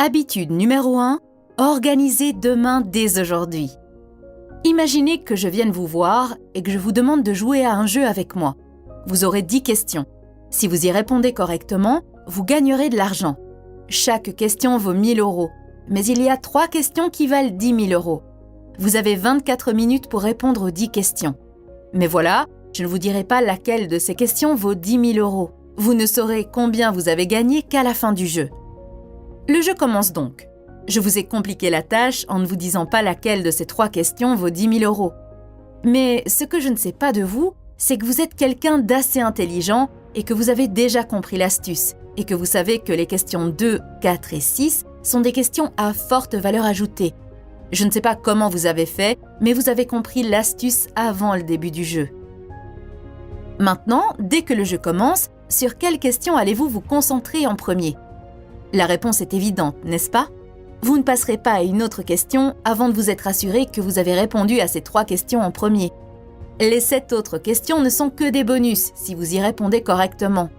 Habitude numéro 1, organisez demain dès aujourd'hui. Imaginez que je vienne vous voir et que je vous demande de jouer à un jeu avec moi. Vous aurez 10 questions. Si vous y répondez correctement, vous gagnerez de l'argent. Chaque question vaut 1 000 €, mais il y a 3 questions qui valent 10 000 €. Vous avez 24 minutes pour répondre aux 10 questions. Mais voilà, je ne vous dirai pas laquelle de ces questions vaut 10 000 €. Vous ne saurez combien vous avez gagné qu'à la fin du jeu. Le jeu commence donc. Je vous ai compliqué la tâche en ne vous disant pas laquelle de ces 3 questions vaut 10 000 €. Mais ce que je ne sais pas de vous, c'est que vous êtes quelqu'un d'assez intelligent et que vous avez déjà compris l'astuce et que vous savez que les questions 2, 4 et 6 sont des questions à forte valeur ajoutée. Je ne sais pas comment vous avez fait, mais vous avez compris l'astuce avant le début du jeu. Maintenant, dès que le jeu commence, sur quelle question allez-vous vous concentrer en premier ? La réponse est évidente, n'est-ce pas ? Vous ne passerez pas à une autre question avant de vous être assuré que vous avez répondu à ces 3 questions en premier. Les 7 autres questions ne sont que des bonus si vous y répondez correctement.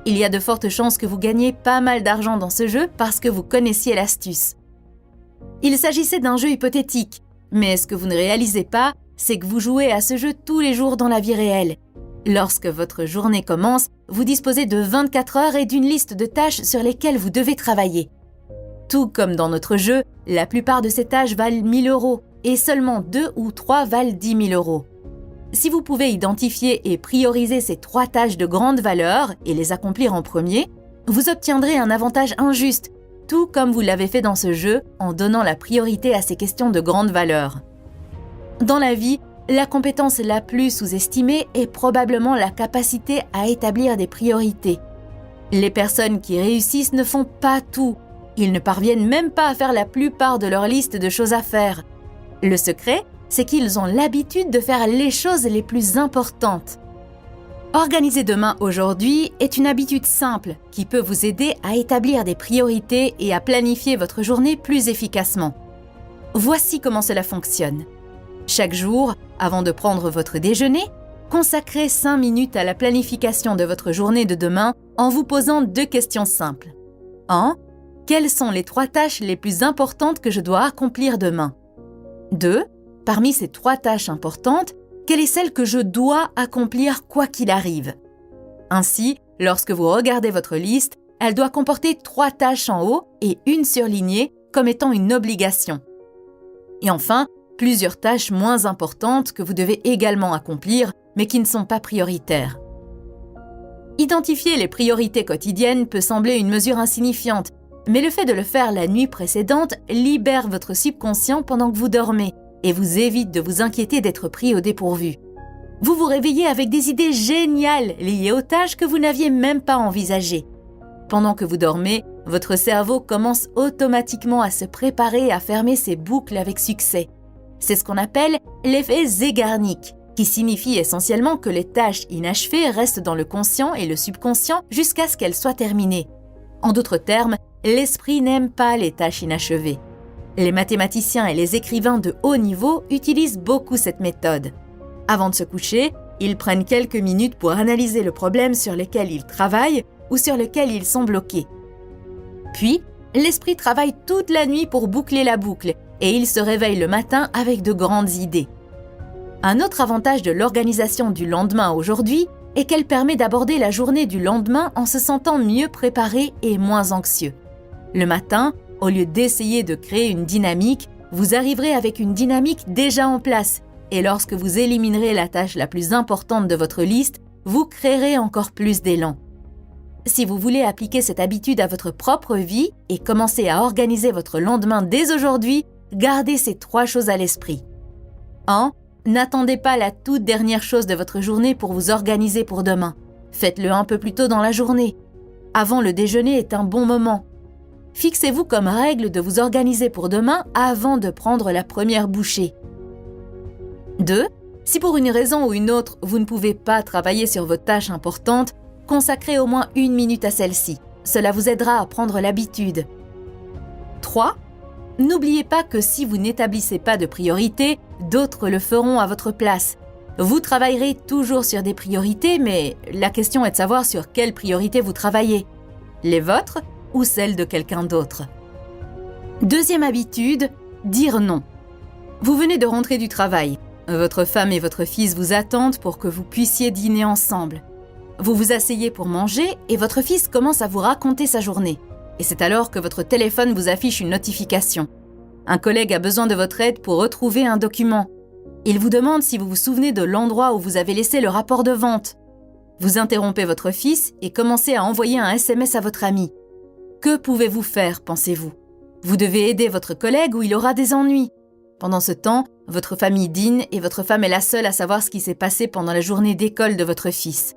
Il y a de fortes chances que vous gagniez pas mal d'argent dans ce jeu parce que vous connaissiez l'astuce. Il s'agissait d'un jeu hypothétique, mais ce que vous ne réalisez pas, c'est que vous jouez à ce jeu tous les jours dans la vie réelle. Lorsque votre journée commence, vous disposez de 24 heures et d'une liste de tâches sur lesquelles vous devez travailler. Tout comme dans notre jeu, la plupart de ces tâches valent 1 000 € et seulement 2 ou 3 valent 10 000 €. Si vous pouvez identifier et prioriser ces 3 tâches de grande valeur et les accomplir en premier, vous obtiendrez un avantage injuste, tout comme vous l'avez fait dans ce jeu en donnant la priorité à ces questions de grande valeur. Dans la vie, la compétence la plus sous-estimée est probablement la capacité à établir des priorités. Les personnes qui réussissent ne font pas tout. Ils ne parviennent même pas à faire la plupart de leur liste de choses à faire. Le secret, c'est qu'ils ont l'habitude de faire les choses les plus importantes. Organiser demain aujourd'hui est une habitude simple qui peut vous aider à établir des priorités et à planifier votre journée plus efficacement. Voici comment cela fonctionne. Chaque jour, avant de prendre votre déjeuner, consacrez 5 minutes à la planification de votre journée de demain en vous posant 2 questions simples. 1. Quelles sont les 3 tâches les plus importantes que je dois accomplir demain ? 2. Parmi ces 3 tâches importantes, quelle est celle que je dois accomplir quoi qu'il arrive ? Ainsi, lorsque vous regardez votre liste, elle doit comporter 3 tâches en haut et une surlignée comme étant une obligation. Et enfin, plusieurs tâches moins importantes que vous devez également accomplir, mais qui ne sont pas prioritaires. Identifier les priorités quotidiennes peut sembler une mesure insignifiante, mais le fait de le faire la nuit précédente libère votre subconscient pendant que vous dormez et vous évite de vous inquiéter d'être pris au dépourvu. Vous vous réveillez avec des idées géniales liées aux tâches que vous n'aviez même pas envisagées. Pendant que vous dormez, votre cerveau commence automatiquement à se préparer à fermer ses boucles avec succès. C'est ce qu'on appelle l'effet Zeigarnik, qui signifie essentiellement que les tâches inachevées restent dans le conscient et le subconscient jusqu'à ce qu'elles soient terminées. En d'autres termes, l'esprit n'aime pas les tâches inachevées. Les mathématiciens et les écrivains de haut niveau utilisent beaucoup cette méthode. Avant de se coucher, ils prennent quelques minutes pour analyser le problème sur lequel ils travaillent ou sur lequel ils sont bloqués. Puis, l'esprit travaille toute la nuit pour boucler la boucle et il se réveille le matin avec de grandes idées. Un autre avantage de l'organisation du lendemain aujourd'hui est qu'elle permet d'aborder la journée du lendemain en se sentant mieux préparé et moins anxieux. Le matin, au lieu d'essayer de créer une dynamique, vous arriverez avec une dynamique déjà en place et lorsque vous éliminerez la tâche la plus importante de votre liste, vous créerez encore plus d'élan. Si vous voulez appliquer cette habitude à votre propre vie et commencer à organiser votre lendemain dès aujourd'hui, gardez ces 3 choses à l'esprit. 1. N'attendez pas la toute dernière chose de votre journée pour vous organiser pour demain. Faites-le un peu plus tôt dans la journée. Avant le déjeuner est un bon moment. Fixez-vous comme règle de vous organiser pour demain avant de prendre la première bouchée. 2. Si pour une raison ou une autre, vous ne pouvez pas travailler sur vos tâches importantes, consacrez au moins 1 minute à celle-ci. Cela vous aidera à prendre l'habitude. 3. N'oubliez pas que si vous n'établissez pas de priorité, d'autres le feront à votre place. Vous travaillerez toujours sur des priorités, mais la question est de savoir sur quelles priorités vous travaillez. Les vôtres ou celles de quelqu'un d'autre. Deuxième habitude, dire non. Vous venez de rentrer du travail. Votre femme et votre fils vous attendent pour que vous puissiez dîner ensemble. Vous vous asseyez pour manger et votre fils commence à vous raconter sa journée. Et c'est alors que votre téléphone vous affiche une notification. Un collègue a besoin de votre aide pour retrouver un document. Il vous demande si vous vous souvenez de l'endroit où vous avez laissé le rapport de vente. Vous interrompez votre fils et commencez à envoyer un SMS à votre ami. Que pouvez-vous faire, pensez-vous ? Vous devez aider votre collègue ou il aura des ennuis. Pendant ce temps, votre famille dîne et votre femme est la seule à savoir ce qui s'est passé pendant la journée d'école de votre fils.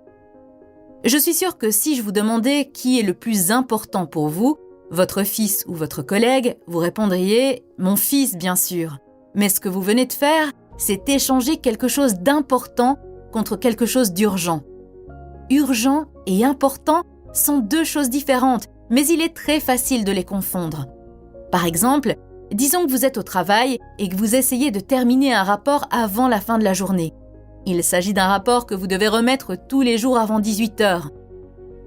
Je suis sûre que si je vous demandais qui est le plus important pour vous, votre fils ou votre collègue, vous répondriez « mon fils, bien sûr ». Mais ce que vous venez de faire, c'est échanger quelque chose d'important contre quelque chose d'urgent. Urgent et important sont deux choses différentes, mais il est très facile de les confondre. Par exemple, disons que vous êtes au travail et que vous essayez de terminer un rapport avant la fin de la journée. Il s'agit d'un rapport que vous devez remettre tous les jours avant 18h.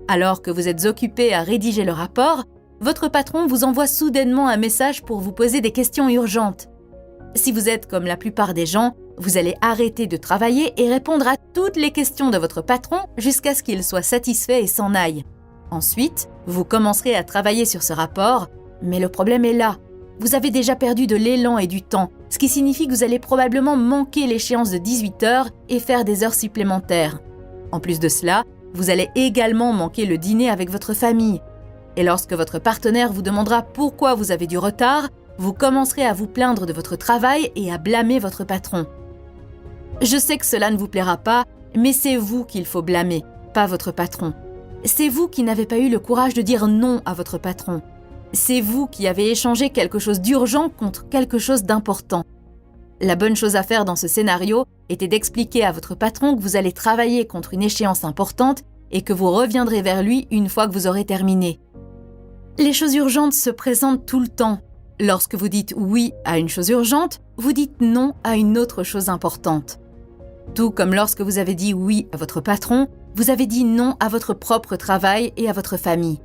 Alors que vous êtes occupé à rédiger le rapport, votre patron vous envoie soudainement un message pour vous poser des questions urgentes. Si vous êtes comme la plupart des gens, vous allez arrêter de travailler et répondre à toutes les questions de votre patron jusqu'à ce qu'il soit satisfait et s'en aille. Ensuite, vous commencerez à travailler sur ce rapport, mais le problème est là. Vous avez déjà perdu de l'élan et du temps, ce qui signifie que vous allez probablement manquer l'échéance de 18h et faire des heures supplémentaires. En plus de cela, vous allez également manquer le dîner avec votre famille. Et lorsque votre partenaire vous demandera pourquoi vous avez du retard, vous commencerez à vous plaindre de votre travail et à blâmer votre patron. Je sais que cela ne vous plaira pas, mais c'est vous qu'il faut blâmer, pas votre patron. C'est vous qui n'avez pas eu le courage de dire non à votre patron. C'est vous qui avez échangé quelque chose d'urgent contre quelque chose d'important. La bonne chose à faire dans ce scénario était d'expliquer à votre patron que vous allez travailler contre une échéance importante et que vous reviendrez vers lui une fois que vous aurez terminé. Les choses urgentes se présentent tout le temps. Lorsque vous dites oui à une chose urgente, vous dites non à une autre chose importante. Tout comme lorsque vous avez dit oui à votre patron, vous avez dit non à votre propre travail et à votre famille.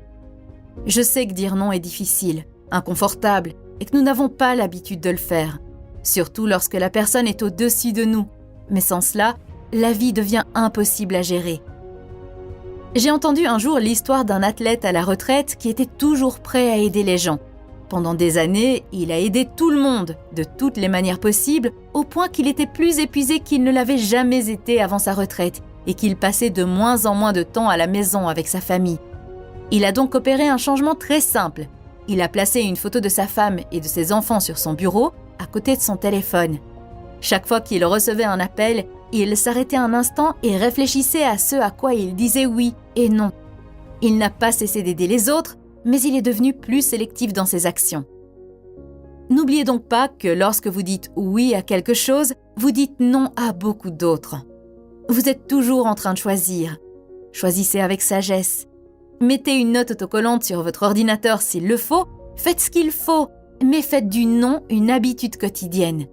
Je sais que dire non est difficile, inconfortable, et que nous n'avons pas l'habitude de le faire, surtout lorsque la personne est au-dessus de nous. Mais sans cela, la vie devient impossible à gérer. J'ai entendu un jour l'histoire d'un athlète à la retraite qui était toujours prêt à aider les gens. Pendant des années, il a aidé tout le monde, de toutes les manières possibles, au point qu'il était plus épuisé qu'il ne l'avait jamais été avant sa retraite et qu'il passait de moins en moins de temps à la maison avec sa famille. Il a donc opéré un changement très simple. Il a placé une photo de sa femme et de ses enfants sur son bureau, à côté de son téléphone. Chaque fois qu'il recevait un appel, il s'arrêtait un instant et réfléchissait à ce à quoi il disait oui et non. Il n'a pas cessé d'aider les autres, mais il est devenu plus sélectif dans ses actions. N'oubliez donc pas que lorsque vous dites oui à quelque chose, vous dites non à beaucoup d'autres. Vous êtes toujours en train de choisir. Choisissez avec sagesse. Mettez une note autocollante sur votre ordinateur s'il le faut, faites ce qu'il faut, mais faites du non une habitude quotidienne.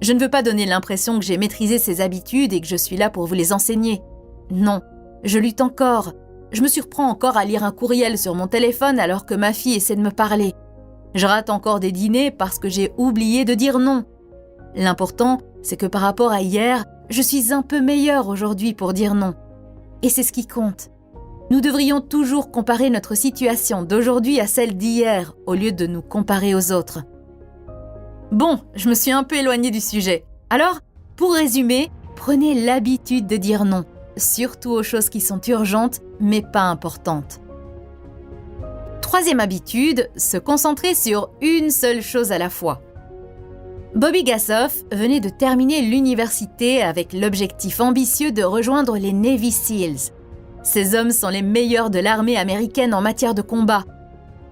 Je ne veux pas donner l'impression que j'ai maîtrisé ces habitudes et que je suis là pour vous les enseigner. Non, je lutte encore. Je me surprends encore à lire un courriel sur mon téléphone alors que ma fille essaie de me parler. Je rate encore des dîners parce que j'ai oublié de dire non. L'important, c'est que par rapport à hier, je suis un peu meilleure aujourd'hui pour dire non. Et c'est ce qui compte. Nous devrions toujours comparer notre situation d'aujourd'hui à celle d'hier, au lieu de nous comparer aux autres. Bon, je me suis un peu éloignée du sujet. Alors, pour résumer, prenez l'habitude de dire non, surtout aux choses qui sont urgentes, mais pas importantes. Troisième habitude, se concentrer sur une seule chose à la fois. Bobby Gassoff venait de terminer l'université avec l'objectif ambitieux de rejoindre les Navy Seals. Ces hommes sont les meilleurs de l'armée américaine en matière de combat.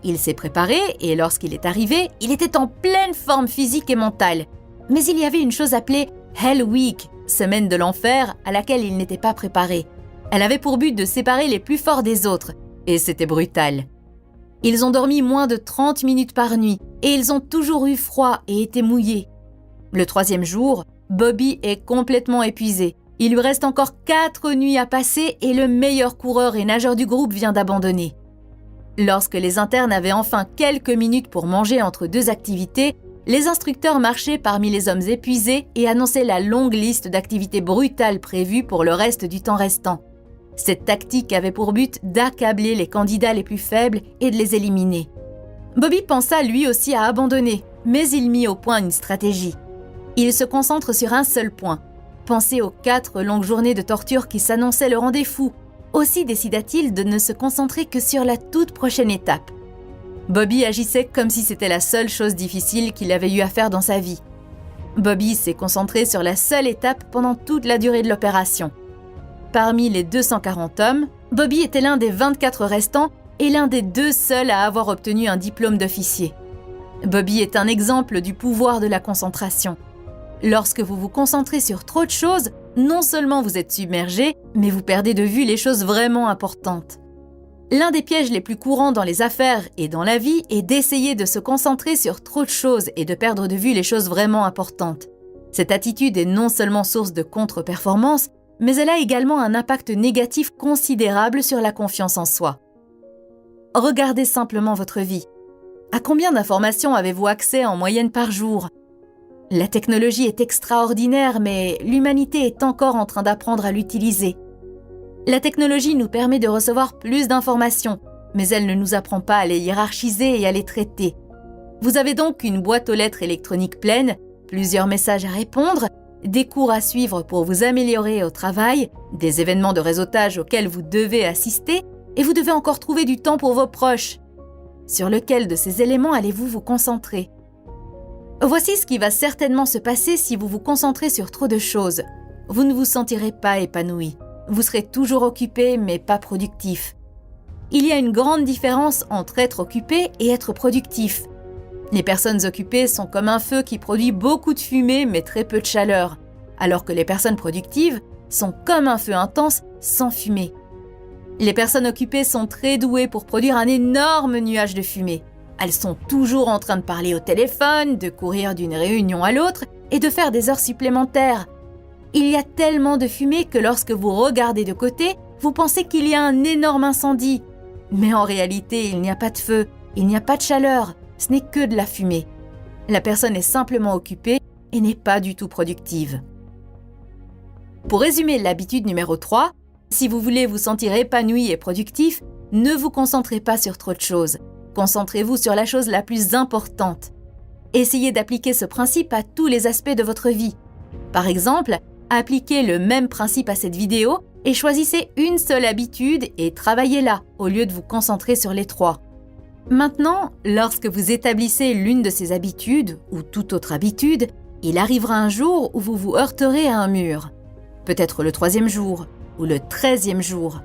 Il s'est préparé et lorsqu'il est arrivé, il était en pleine forme physique et mentale. Mais il y avait une chose appelée Hell Week, semaine de l'enfer, à laquelle il n'était pas préparé. Elle avait pour but de séparer les plus forts des autres, et c'était brutal. Ils ont dormi moins de 30 minutes par nuit, et ils ont toujours eu froid et été mouillés. Le troisième jour, Bobby est complètement épuisé. Il lui reste encore 4 nuits à passer et le meilleur coureur et nageur du groupe vient d'abandonner. Lorsque les internes avaient enfin quelques minutes pour manger entre deux activités, les instructeurs marchaient parmi les hommes épuisés et annonçaient la longue liste d'activités brutales prévues pour le reste du temps restant. Cette tactique avait pour but d'accabler les candidats les plus faibles et de les éliminer. Bobby pensa lui aussi à abandonner, mais il mit au point une stratégie. Il se concentre sur un seul point. Penser aux 4 longues journées de torture qui s'annonçaient le rendez-vous. Aussi décida-t-il de ne se concentrer que sur la toute prochaine étape. Bobby agissait comme si c'était la seule chose difficile qu'il avait eu à faire dans sa vie. Bobby s'est concentré sur la seule étape pendant toute la durée de l'opération. Parmi les 240 hommes, Bobby était l'un des 24 restants et l'un des 2 seuls à avoir obtenu un diplôme d'officier. Bobby est un exemple du pouvoir de la concentration. Lorsque vous vous concentrez sur trop de choses, non seulement vous êtes submergé, mais vous perdez de vue les choses vraiment importantes. L'un des pièges les plus courants dans les affaires et dans la vie est d'essayer de se concentrer sur trop de choses et de perdre de vue les choses vraiment importantes. Cette attitude est non seulement source de contre-performance, mais elle a également un impact négatif considérable sur la confiance en soi. Regardez simplement votre vie. À combien d'informations avez-vous accès en moyenne par jour ? La technologie est extraordinaire, mais l'humanité est encore en train d'apprendre à l'utiliser. La technologie nous permet de recevoir plus d'informations, mais elle ne nous apprend pas à les hiérarchiser et à les traiter. Vous avez donc une boîte aux lettres électronique pleine, plusieurs messages à répondre, des cours à suivre pour vous améliorer au travail, des événements de réseautage auxquels vous devez assister, et vous devez encore trouver du temps pour vos proches. Sur lequel de ces éléments allez-vous vous concentrer ? Voici ce qui va certainement se passer si vous vous concentrez sur trop de choses. Vous ne vous sentirez pas épanoui. Vous serez toujours occupé, mais pas productif. Il y a une grande différence entre être occupé et être productif. Les personnes occupées sont comme un feu qui produit beaucoup de fumée, mais très peu de chaleur, alors que les personnes productives sont comme un feu intense sans fumée. Les personnes occupées sont très douées pour produire un énorme nuage de fumée. Elles sont toujours en train de parler au téléphone, de courir d'une réunion à l'autre et de faire des heures supplémentaires. Il y a tellement de fumée que lorsque vous regardez de côté, vous pensez qu'il y a un énorme incendie. Mais en réalité, il n'y a pas de feu, il n'y a pas de chaleur, ce n'est que de la fumée. La personne est simplement occupée et n'est pas du tout productive. Pour résumer l'habitude numéro 3, si vous voulez vous sentir épanoui et productif, ne vous concentrez pas sur trop de choses. Concentrez-vous sur la chose la plus importante. Essayez d'appliquer ce principe à tous les aspects de votre vie. Par exemple, appliquez le même principe à cette vidéo et choisissez une seule habitude et travaillez-la au lieu de vous concentrer sur les 3. Maintenant, lorsque vous établissez l'une de ces habitudes ou toute autre habitude, il arrivera un jour où vous vous heurterez à un mur. Peut-être le 3e jour ou le 13e jour.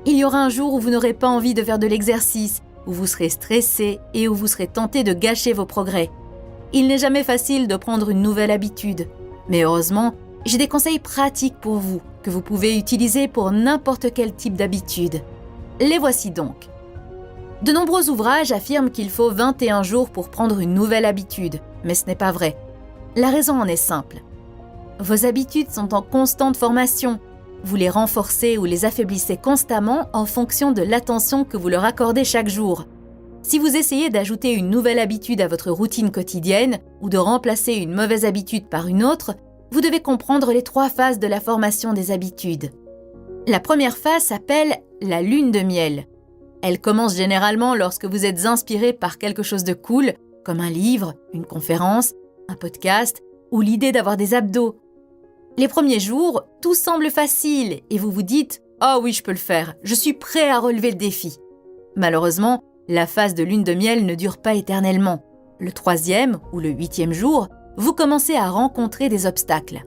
Il y aura un jour où vous n'aurez pas envie de faire de l'exercice, où vous serez stressé et où vous serez tenté de gâcher vos progrès. Il n'est jamais facile de prendre une nouvelle habitude. Mais heureusement, j'ai des conseils pratiques pour vous que vous pouvez utiliser pour n'importe quel type d'habitude. Les voici donc. De nombreux ouvrages affirment qu'il faut 21 jours pour prendre une nouvelle habitude, mais ce n'est pas vrai. La raison en est simple. Vos habitudes sont en constante formation. Vous les renforcez ou les affaiblissez constamment en fonction de l'attention que vous leur accordez chaque jour. Si vous essayez d'ajouter une nouvelle habitude à votre routine quotidienne ou de remplacer une mauvaise habitude par une autre, vous devez comprendre les 3 phases de la formation des habitudes. La première phase s'appelle la lune de miel. Elle commence généralement lorsque vous êtes inspiré par quelque chose de cool, comme un livre, une conférence, un podcast ou l'idée d'avoir des abdos. Les premiers jours, tout semble facile et vous vous dites « Ah oui, je peux le faire, je suis prêt à relever le défi ». Malheureusement, la phase de lune de miel ne dure pas éternellement. Le 3e ou le 8e jour, vous commencez à rencontrer des obstacles.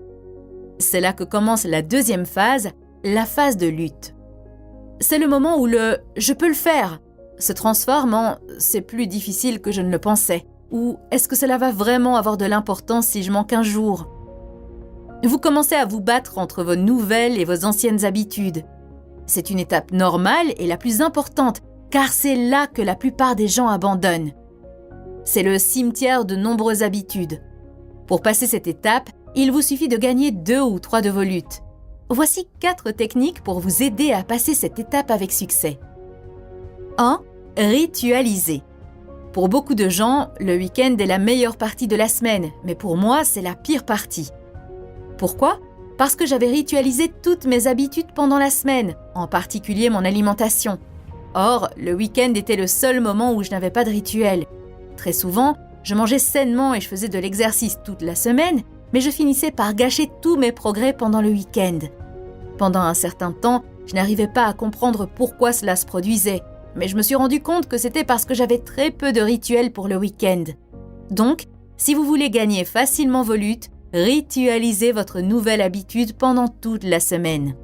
C'est là que commence la 2e phase, la phase de lutte. C'est le moment où le « je peux le faire » se transforme en « c'est plus difficile que je ne le pensais » ou « est-ce que cela va vraiment avoir de l'importance si je manque un jour ?» Vous commencez à vous battre entre vos nouvelles et vos anciennes habitudes. C'est une étape normale et la plus importante, car c'est là que la plupart des gens abandonnent. C'est le cimetière de nombreuses habitudes. Pour passer cette étape, il vous suffit de gagner 2 ou 3 de vos luttes. Voici 4 techniques pour vous aider à passer cette étape avec succès. 1. Ritualiser. Pour beaucoup de gens, le week-end est la meilleure partie de la semaine, mais pour moi, c'est la pire partie. Pourquoi ? Parce que j'avais ritualisé toutes mes habitudes pendant la semaine, en particulier mon alimentation. Or, le week-end était le seul moment où je n'avais pas de rituel. Très souvent, je mangeais sainement et je faisais de l'exercice toute la semaine, mais je finissais par gâcher tous mes progrès pendant le week-end. Pendant un certain temps, je n'arrivais pas à comprendre pourquoi cela se produisait, mais je me suis rendu compte que c'était parce que j'avais très peu de rituels pour le week-end. Donc, si vous voulez gagner facilement vos luttes, ritualisez votre nouvelle habitude pendant toute la semaine.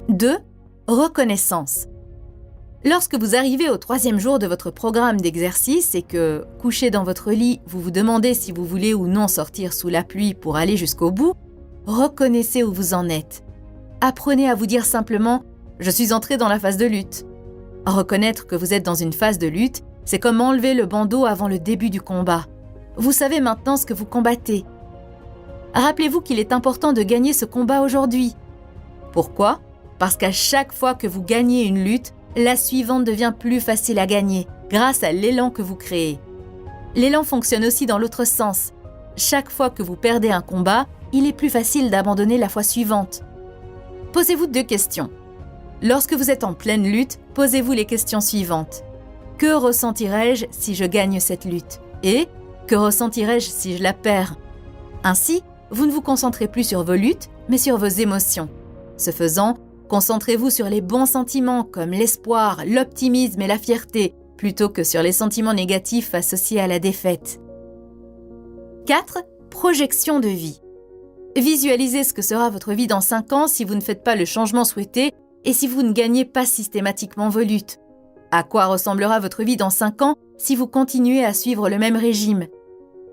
2. Reconnaissance. Lorsque vous arrivez au 3e jour de votre programme d'exercice et que, couché dans votre lit, vous vous demandez si vous voulez ou non sortir sous la pluie pour aller jusqu'au bout, reconnaissez où vous en êtes. Apprenez à vous dire simplement « Je suis entré dans la phase de lutte ». Reconnaître que vous êtes dans une phase de lutte, c'est comme enlever le bandeau avant le début du combat. Vous savez maintenant ce que vous combattez. Rappelez-vous qu'il est important de gagner ce combat aujourd'hui. Pourquoi ? Parce qu'à chaque fois que vous gagnez une lutte, la suivante devient plus facile à gagner grâce à l'élan que vous créez. L'élan fonctionne aussi dans l'autre sens. Chaque fois que vous perdez un combat, il est plus facile d'abandonner la fois suivante. Posez-vous 2 questions. Lorsque vous êtes en pleine lutte, posez-vous les questions suivantes. Que ressentirais-je si je gagne cette lutte ? Et que ressentirais-je si je la perds ? Ainsi, vous ne vous concentrez plus sur vos luttes, mais sur vos émotions. Ce faisant, concentrez-vous sur les bons sentiments comme l'espoir, l'optimisme et la fierté, plutôt que sur les sentiments négatifs associés à la défaite. 4. Projection de vie. Visualisez ce que sera votre vie dans 5 ans si vous ne faites pas le changement souhaité et si vous ne gagnez pas systématiquement vos luttes. À quoi ressemblera votre vie dans 5 ans si vous continuez à suivre le même régime ?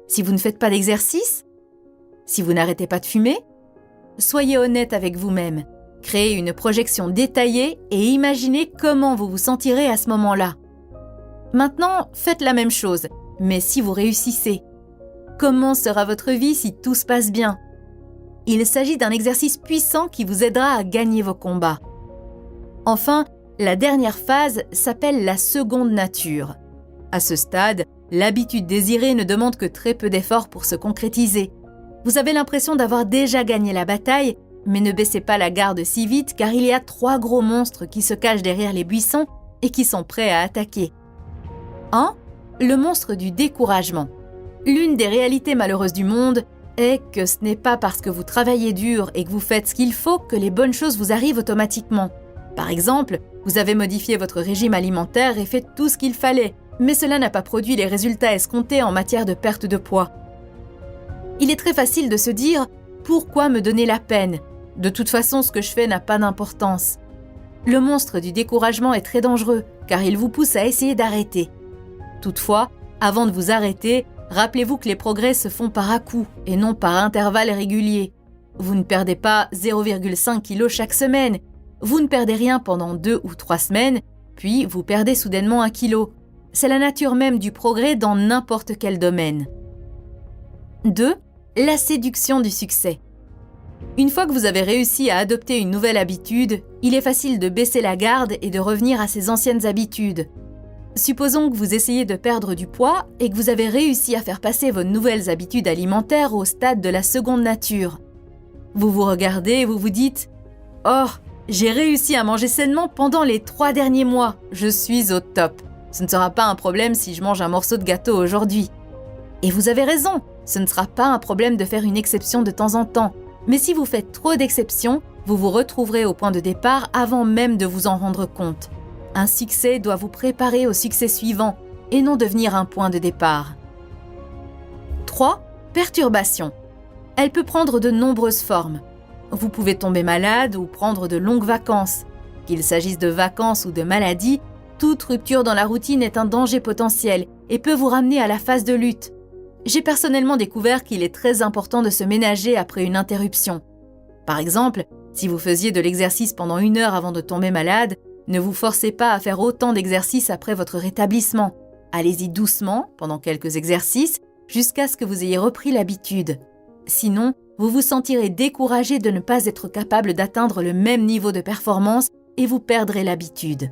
Si vous ne faites pas d'exercice ? Si vous n'arrêtez pas de fumer ? Soyez honnête avec vous-même. Créez une projection détaillée et imaginez comment vous vous sentirez à ce moment-là. Maintenant, faites la même chose, mais si vous réussissez. Comment sera votre vie si tout se passe bien ? Il s'agit d'un exercice puissant qui vous aidera à gagner vos combats. Enfin, la dernière phase s'appelle la seconde nature. À ce stade, l'habitude désirée ne demande que très peu d'efforts pour se concrétiser. Vous avez l'impression d'avoir déjà gagné la bataille, mais ne baissez pas la garde si vite car il y a 3 gros monstres qui se cachent derrière les buissons et qui sont prêts à attaquer. 1. Le monstre du découragement. L'une des réalités malheureuses du monde est que ce n'est pas parce que vous travaillez dur et que vous faites ce qu'il faut que les bonnes choses vous arrivent automatiquement. Par exemple, vous avez modifié votre régime alimentaire et fait tout ce qu'il fallait, mais cela n'a pas produit les résultats escomptés en matière de perte de poids. Il est très facile de se dire « Pourquoi me donner la peine ? De toute façon, ce que je fais n'a pas d'importance. » Le monstre du découragement est très dangereux, car il vous pousse à essayer d'arrêter. Toutefois, avant de vous arrêter, rappelez-vous que les progrès se font par à-coups et non par intervalles réguliers. Vous ne perdez pas 0,5 kg chaque semaine. Vous ne perdez rien pendant 2 ou 3 semaines, puis vous perdez soudainement 1 kilo. C'est la nature même du progrès dans n'importe quel domaine. 2. La séduction du succès. Une fois que vous avez réussi à adopter une nouvelle habitude, il est facile de baisser la garde et de revenir à ses anciennes habitudes. Supposons que vous essayez de perdre du poids et que vous avez réussi à faire passer vos nouvelles habitudes alimentaires au stade de la seconde nature. Vous vous regardez et vous vous dites « Oh, j'ai réussi à manger sainement pendant les 3 derniers mois, je suis au top. Ce ne sera pas un problème si je mange un morceau de gâteau aujourd'hui. » Et vous avez raison, ce ne sera pas un problème de faire une exception de temps en temps. Mais si vous faites trop d'exceptions, vous vous retrouverez au point de départ avant même de vous en rendre compte. Un succès doit vous préparer au succès suivant et non devenir un point de départ. 3. Perturbation. Elle peut prendre de nombreuses formes. Vous pouvez tomber malade ou prendre de longues vacances. Qu'il s'agisse de vacances ou de maladies, toute rupture dans la routine est un danger potentiel et peut vous ramener à la phase de lutte. J'ai personnellement découvert qu'il est très important de se ménager après une interruption. Par exemple, si vous faisiez de l'exercice pendant 1 heure avant de tomber malade, ne vous forcez pas à faire autant d'exercices après votre rétablissement. Allez-y doucement pendant quelques exercices jusqu'à ce que vous ayez repris l'habitude. Sinon, vous vous sentirez découragé de ne pas être capable d'atteindre le même niveau de performance et vous perdrez l'habitude.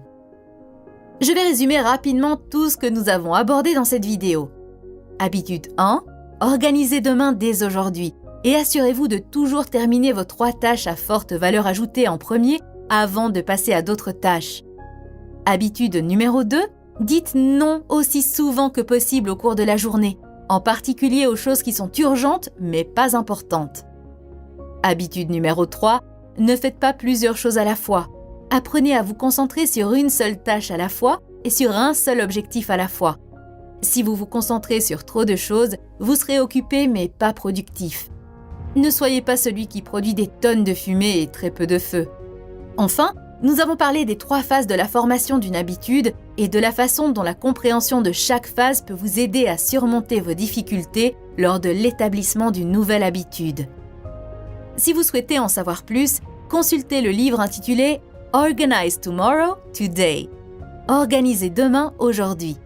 Je vais résumer rapidement tout ce que nous avons abordé dans cette vidéo. Habitude 1, organisez demain dès aujourd'hui et assurez-vous de toujours terminer vos 3 tâches à forte valeur ajoutée en premier avant de passer à d'autres tâches. Habitude numéro 2, dites non aussi souvent que possible au cours de la journée, en particulier aux choses qui sont urgentes mais pas importantes. Habitude numéro 3, ne faites pas plusieurs choses à la fois. Apprenez à vous concentrer sur une seule tâche à la fois et sur un seul objectif à la fois. Si vous vous concentrez sur trop de choses, vous serez occupé mais pas productif. Ne soyez pas celui qui produit des tonnes de fumée et très peu de feu. Enfin, nous avons parlé des 3 phases de la formation d'une habitude et de la façon dont la compréhension de chaque phase peut vous aider à surmonter vos difficultés lors de l'établissement d'une nouvelle habitude. Si vous souhaitez en savoir plus, consultez le livre intitulé « Organize Tomorrow, Today » « Organisez demain, aujourd'hui ».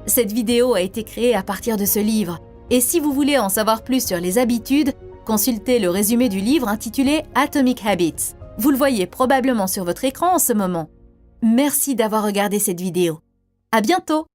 Cette vidéo a été créée à partir de ce livre, et si vous voulez en savoir plus sur les habitudes, consultez le résumé du livre intitulé « Atomic Habits ». Vous le voyez probablement sur votre écran en ce moment. Merci d'avoir regardé cette vidéo. À bientôt!